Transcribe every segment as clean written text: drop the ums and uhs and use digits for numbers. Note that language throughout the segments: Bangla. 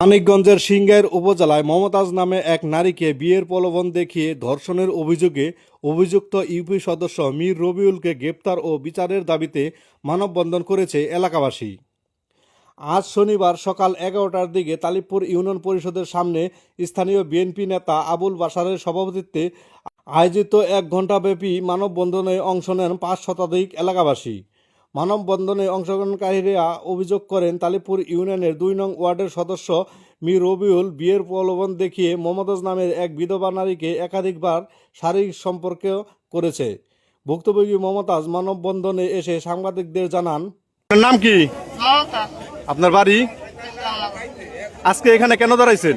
মানিকগঞ্জের সিংগাইর উপজেলায় মমতাজ নামে এক নারীকে বিয়ের প্রলোভন দেখিয়ে ধর্ষণের অভিযোগে অভিযুক্ত ইউপি সদস্য মীর রবিউলকে গ্রেপ্তার ও বিচারের দাবিতে মানববন্ধন করেছে এলাকাবাসী। আজ শনিবার সকাল 11টার দিকে তালিবপুর ইউনিয়ন পরিষদের সামনে স্থানীয় বিএনপি নেতা আবুল বাশারের সভাপতিত্বে আয়োজিত 1 ঘণ্টাব্যাপী মানববন্ধনে অংশ নেন 5 শতাধিক এলাকাবাসী। মানববন্ধনে অংশগ্রহণকারীরা অভিযোগ করেন, তালিবপুর ইউনিয়নের 2 নং ওয়ার্ডের সদস্য মীর রবিউল বিয়ের প্রলোভন দেখিয়ে মমতাজ নামের এক বিধবা নারীকে একাধিকবার শারীরিক সম্পর্ক করেছে। ভুক্তভোগী মমতাজ মানববন্ধনে এসে সাংবাদিকদের জানান, আপনার নাম কি? আপনার বাড়ি? আজকে এখানে কেন দাঁড়াইছেন?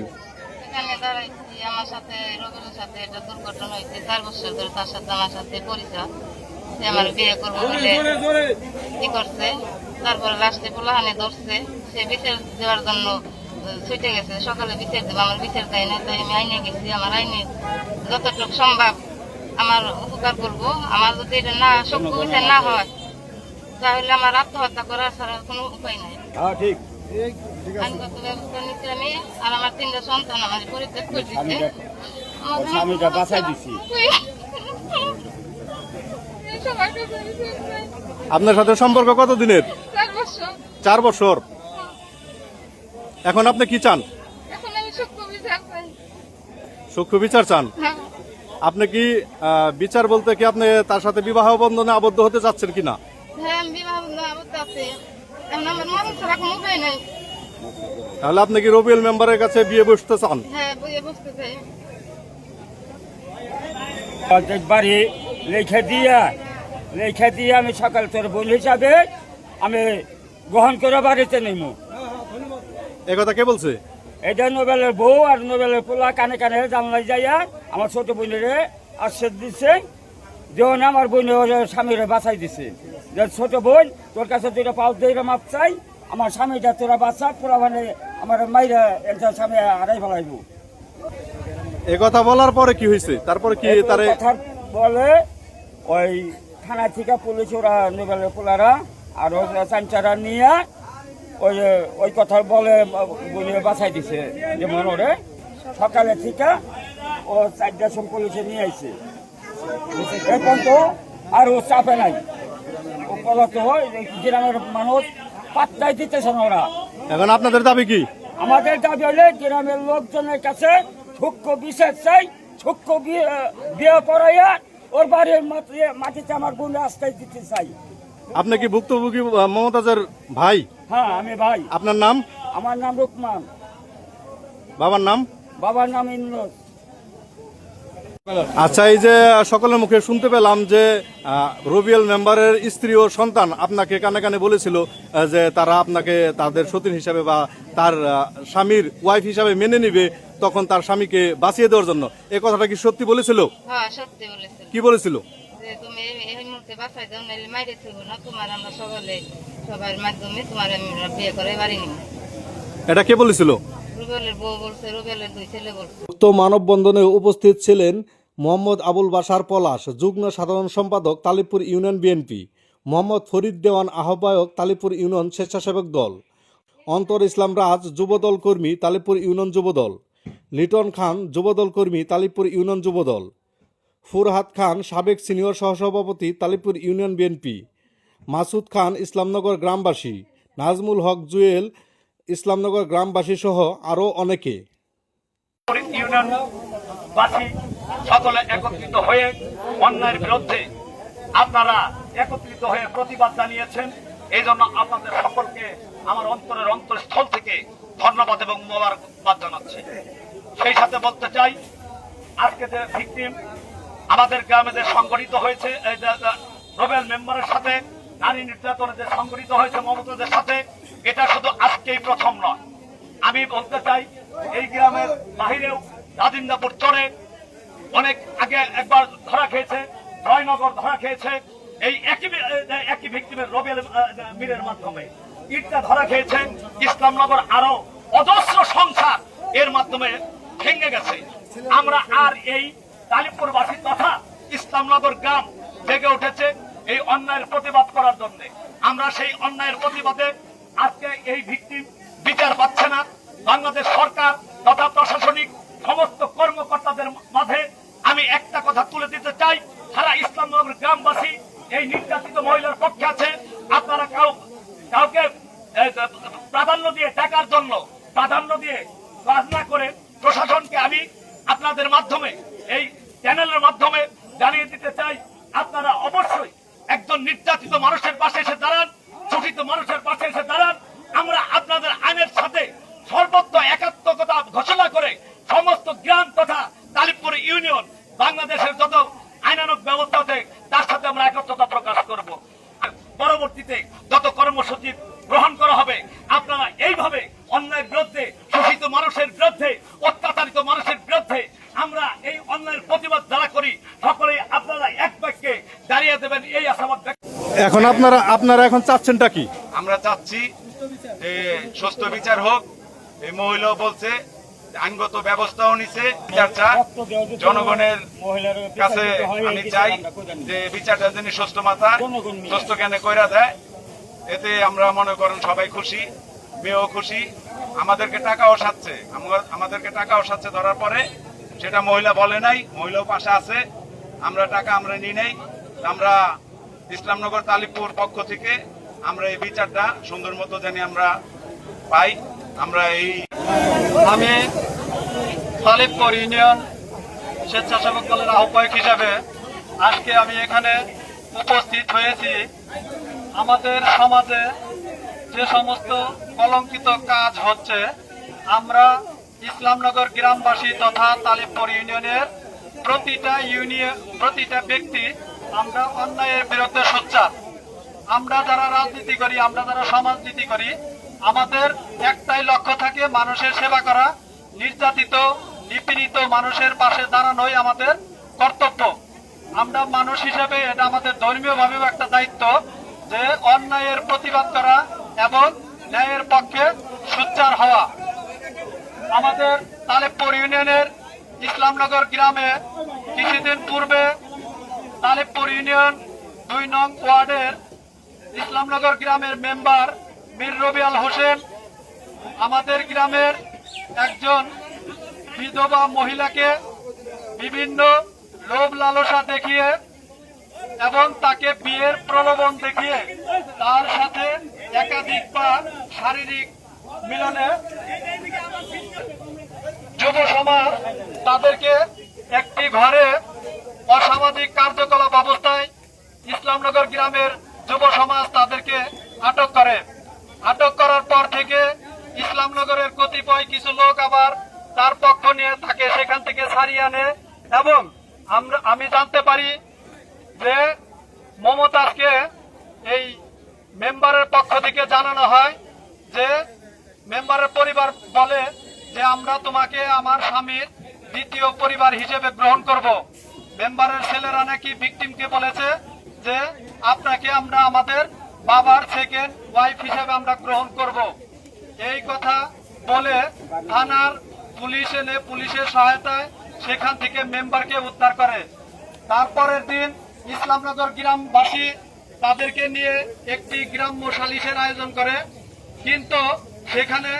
এখানে দাঁড়াইছি, আমার সাথে রবিউলের সাথে একটা দুর্ঘটনা হয়েছে। 4 বছর ধরে তার সাথে আমার সাথে পরিচয়। সে আমার বিয়ে করবো বলে কি করছে, তারপরে লাস্টে পোলাহানে ধরছে। সে বিচার দেওয়ার জন্য ছুটে গেছে, সকালে বিচার দেবো, আমার বিচার দেয় না। তাই আমি আইনে গেছি, আমার আইনে যতটুকু সম্ভব আমার উপকার করবো। আমার যদি এটা না সভ্য বিচার না হয় তাহলে আমার আত্মহত্যা করার ছাড়া কোনো উপায় নাই। আইনগত ব্যবস্থা নিচ্ছি আমি, আর আমার 3টা সন্তান আমার পরিত্যাগ করে দিচ্ছে। আপনার সাথে সম্পর্ক কত দিনের? 4 বছর। এখন আপনি কি চান? এখন আমি সূক্ষ্ম বিচার চাই। সূক্ষ্ম বিচার চান? আপনি কি বিচার বলতে কি আপনি তার সাথে বিবাহ বন্ধনে আবদ্ধ হতে চাচ্ছেন কিনা? হ্যাঁ, আমি বিবাহ বন্ধনে আবদ্ধ আছি। এখন আমার মরণ ছাড়া কোনো উপায় নাই। তাহলে আপনি কি রবিউল মেম্বারের কাছে বিয়ে বসতে চান? হ্যাঁ, বিয়ে বসতে চাই। বাড়ি লেখা দিয়ে আমি সকাল তোর বোন হিসাবে আমি গ্রহণ করে বাড়িতে নেব। এ কথা কে বলছে? এটা নোবেলের বউ আর নোবেলের পোলা কানে কানে জানলাই যাইয়া আমার ছোট বোনের আশ্বাস দিচ্ছে, যেমন আমার বোনের স্বামীরা বাঁচাই দিছে। যে ছোট বোন, তোর কাছে 2টা পাও দিয়ে মাপ চাই, আমার স্বামীটা তোরা বাঁচা, পুরা মানে আমার মাইরা একটা স্বামী হারাই ফেলাইব। এ কথা বলার পরে কি হয়েছে? তারপরে কি তারে বলে ওই থানা থেকে পুলিশ ওরা নোবেলের পোলারা আর চাঞ্চারা নিয়ে ওই কথা বলে বলে বাঁচাই দিছে। যেমন ওরে সকালে থেকে ও 4টার সময় পুলিশে নিয়ে আইছে, এখন তো আর ও চাপে নাই। ও পলাতে হয়, গ্রামের মানুষ পাত্তাই দিতেছে না ওরা। এখন আপনাদের দাবি কি? আমাদের দাবি হলে গ্রামের লোকজনের কাছে সূক্ষ্ম বিচার চাই, সূক্ষ্ম বিয়ে পড়াইয়া ওর বাড়ির মাটিতে আমার বোন রাস্তায় দিতে চাই। আপনি কি ভুক্তভোগী মমতাজের ভাই? হ্যাঁ, আমি ভাই। আপনার নাম? আমার নাম রুকমান। বাবার নাম? বাবার নাম ইন্দ্র। আচ্ছা, এই যে সকলের মুখে শুনতে পেলাম যে রবিউল মেম্বারের স্ত্রী ও সন্তান আপনাকে কানে কানে বলেছিল যে তারা আপনাকে তাদের সতীন হিসাবে বা তার স্বামীর ওয়াইফ হিসাবে মেনে নিবে, তখন তার স্বামীকে বাঁচিয়ে দেওয়ার জন্য। এই কথাটা কি সত্যি বলেছিল? হ্যাঁ, সত্যি বলেছিল। কি বলেছিল? যে তুমি এই মুহূর্তে বাঁচাই দাও, নাহলে মাইরে থইব না, তোমার আমরা সবার মাধ্যমে তোমার আমরা বিয়ে করে বাড়ি নিব। এটা কে বলেছিল? রুবেলের বউ বলছে, রুবেলের 2 ছেলে বলছে। উক্ত মানববন্ধনে উপস্থিত ছিলেন মোহাম্মদ আবুল বাশার পলাশ, যুগ্ম সাধারণ সম্পাদক তালিবপুর ইউনিয়ন বিএনপি, মোহাম্মদ ফরিদ দেওয়ান, আহ্বায়ক তালিবপুর ইউনিয়ন স্বেচ্ছাসেবক দল, অন্তর ইসলাম রাজ, যুবদল কর্মী তালিবপুর ইউনিয়ন যুবদল, লিটন খান, যুবদল কর্মী তালিবপুর ইউনিয়ন যুবদল, ফুরহাদ খান, সাবেক সিনিয়র সহসভাপতি তালিবপুর ইউনিয়ন বিএনপি, মাসুদ খান, ইসলামনগর গ্রামবাসী, নাজমুল হক জুয়েল, ইসলামনগর গ্রামবাসী সহ আরও অনেকে। ইউনিয়নবাসী সকলে একত্রিত হয়ে অন্যায়ের বিরুদ্ধে আপনারা একত্রিত হয়ে প্রতিবাদ জানিয়েছেন। এই জন্য আপনাদের সকলকে আমার অন্তরের অন্তঃস্থল থেকে ধন্যবাদ এবং মোবারকবাদ জানাচ্ছি। সেই সাথে বলতে চাই, আজকে যে ভিকটিম আমাদের গ্রামে যে সংগঠিত হয়েছে, রবিউল মেম্বারের সাথে নারী নির্যাতনে যে সংগঠিত হয়েছে মমতাজের সাথে, এটা শুধু আজকেই প্রথম নয়। আমি বলতে চাই, এই গ্রামের বাহিরেও রাজিন্দাপুর চরে অনেক আগে একবার ধরা খেয়েছে, জয়নগর ধরা খেয়েছে এই একই ভিকটিমের রবিউল মীরের মাধ্যমে। ইটটা ধরা খেয়েছে, ইসলামনগর আরো অজস্র সংসার এর মাধ্যমে ভেঙে গেছে। আমরা আর এই তালিবপুরবাসী তথা ইসলামনগর গ্রাম জেগে উঠেছে এই অন্যায়ের প্রতিবাদ করার জন্য। আমরা সেই অন্যায়ের প্রতিবাদে আজকে এই ভিকটিম বিচার পাচ্ছে না, বাংলাদেশ সরকার তথা প্রশাসনিক সমস্ত কর্মকর্তাদের মাঝে আমি একটা কথা তুলে দিতে চাই, সারা ইসলামনগর গ্রামবাসী এই নির্যাতিত মহিলার পক্ষে আছে। আপনারা কাউকে প্রাধান্য দিয়ে টাকার জন্য প্রাধান্য দিয়ে কাজ না করে প্রশাসনকে আমি আপনাদের মাধ্যমে এই চ্যানেলের মাধ্যমে জানিয়ে দিতে চাই, আপনারা অবশ্যই একজন নির্যাতিত মানুষের পাশে এসে দাঁড়ান, শোষিত মানুষের পাশে এসে দাঁড়ান। আমরা আপনাদের আইনের সাথে সর্বত্র একাত্মকতা ঘোষণা করে সমস্ত গ্রাম তথা তালিবপুর ইউনিয়ন বাংলাদেশের যত আইনানুগ ব্যবস্থা আছে তার সাথে আমরা একত্রতা প্রকাশ করব। পরবর্তীতে যত কর্মসূচি গ্রহণ করা হবে আপনারা এইভাবে অন্যায়ের বিরুদ্ধে, শোষিত মানুষের বিরুদ্ধে, অত্যাচারিত মানুষের বিরুদ্ধে আমরা এই অন্যায়ের প্রতিবাদ যারা করি সকলেই আপনারা এক বাক্যে দাঁড়িয়ে দেবেন, এই আশাবাদ। এখন আপনারা এখন চাচ্ছেনটা কি? আমরা চাচ্ছি যে সুষ্ঠু বিচার হোক। এই মহিলা বলছে আইনগত ব্যবস্থাও নিছে, বিচার চায়। জনগণের কাছে আমি চাই যে বিচারটা যেন সুষ্ঠু মাথায় সুষ্ঠু জ্ঞানে কইরা দেয়। এতে আমরা মনে করেন সবাই খুশি, মেয়েও খুশি। আমাদেরকে টাকাও সাচ্ছে, আমাদেরকে টাকাও সাচ্ছে ধরার পরে সেটা মহিলা বলে নাই, মহিলাও পাশে আছে। আমরা টাকা আমরা নিই নাই। আমরা ইসলামনগর তালিবপুর পক্ষ থেকে আমরা এই বিচারটা সুন্দর মতো জানি আমরা পাই। আমরা আমি তালিবপুর ইউনিয়ন স্বেচ্ছাসেবক দলের আহ্বায়ক হিসাবে আজকে আমি এখানে উপস্থিত হয়েছি। আমাদের সমাজে যে সমস্ত কলঙ্কিত কাজ হচ্ছে, আমরা ইসলামনগর গ্রামবাসী তথা তালিবপুর ইউনিয়নের প্রতিটা ব্যক্তি আমরা অন্যায়ের বিরুদ্ধে সোচ্চার। আমরা যারা রাজনীতি করি, আমরা যারা সমাজনীতি করি, আমাদের একটাই লক্ষ্য থাকে মানুষের সেবা করা, নির্যাতিত নিপীড়িত মানুষের পাশে দাঁড়ানোই আমাদের কর্তব্য। আমরা মানুষ হিসেবে এটা আমাদের ধর্মীয়ভাবেও একটা দায়িত্ব যে অন্যায়ের প্রতিবাদ করা এবং ন্যায়ের পক্ষে সোচ্চার হওয়া। আমাদের তালিবপুর ইউনিয়নের ইসলামনগর গ্রামে কিছুদিন পূর্বে তালিবপুর ইউনিয়ন 2 নং ওয়ার্ডের ইসলামনগর গ্রামের মেম্বার মীর রবিউল হোসেন আমাদের গ্রামের একজন বিধবা মহিলাকে বিভিন্ন লোভ লালসা দেখিয়ে এবং তাকে বিয়ের প্রলোভন দেখিয়ে তার সাথে একাধিকবার শারীরিক মিলনে যুব সমাজ তাদেরকে একটি ঘরে অসামাজিক কার্যকলাপ অবস্থায় ইসলামনগর গ্রামের যুব সমাজ তাদেরকে আটক করে। আটক করার পর থেকে ইসলামনগরের কতিপয় কিছু লোক আবার তার পক্ষ নিয়ে তাকে সেখান থেকে ছাড়িয়ে আনে এবং আমি জানতে পারি যে মমতাজকে এই মেম্বারের পক্ষ থেকে জানানো হয় যে মেম্বারের পরিবার বলে যে আমরা তোমাকে আমার স্বামীর দ্বিতীয় পরিবার হিসেবে গ্রহণ করব। মেম্বারের ছেলেরা নাকি ভিকটিমকে বলেছে যে আপনাকে আমরা আমাদের বাবার সেকেন্ড ওয়াইফ হিসেবে আমরা গ্রহণ করব। এই কথা বলে থানার পুলিশ এনে পুলিশের সহায়তায় সেখান থেকে মেম্বারকে উদ্ধার করে। তারপরের দিন ইসলামনগর গ্রামবাসী তাদেরকে নিয়ে একটি গ্রাম্য সালিশের আয়োজন করে, কিন্তু সেখানে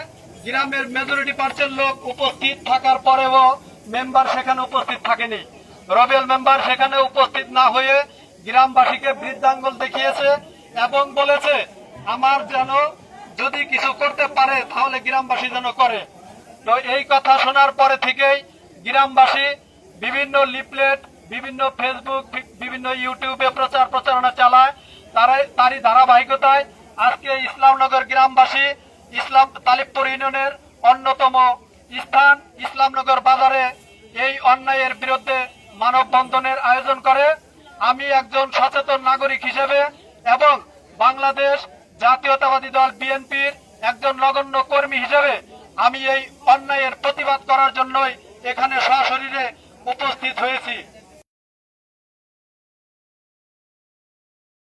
গ্রামের মেজরিটি পার্সেন্ট লোক উপস্থিত থাকার পরেও মেম্বার সেখানে উপস্থিত থাকেনি। রবিউল মেম্বার সেখানে উপস্থিত না হয়ে গ্রামবাসীকে বৃদ্ধাঙ্গুল দেখিয়েছে এবং বলেছে আমার যেন যদি কিছু করতে পারে তাহলে গ্রামবাসী যেন করে। তো এই কথা শোনার পরে থেকেই গ্রামবাসী বিভিন্ন লিফলেট, বিভিন্ন ফেসবুক, বিভিন্ন ইউটিউবে প্রচারণা চালায়। তারই ধারাবাহিকতায় আজকে ইসলামনগর গ্রামবাসী তালিবপুর ইউনিয়নের অন্যতম স্থান ইসলামনগর বাজারে এই অন্যায়ের বিরুদ্ধে মানববন্ধনের আয়োজন করে। আমি একজন সচেতন নাগরিক হিসেবে এবং বাংলাদেশ জাতীয়তাবাদী দল বিএনপির একজন নগণ্য কর্মী হিসেবে আমি এই অন্যায়ের প্রতিবাদ করার জন্যই এখানে সশরীরে উপস্থিত হয়েছি।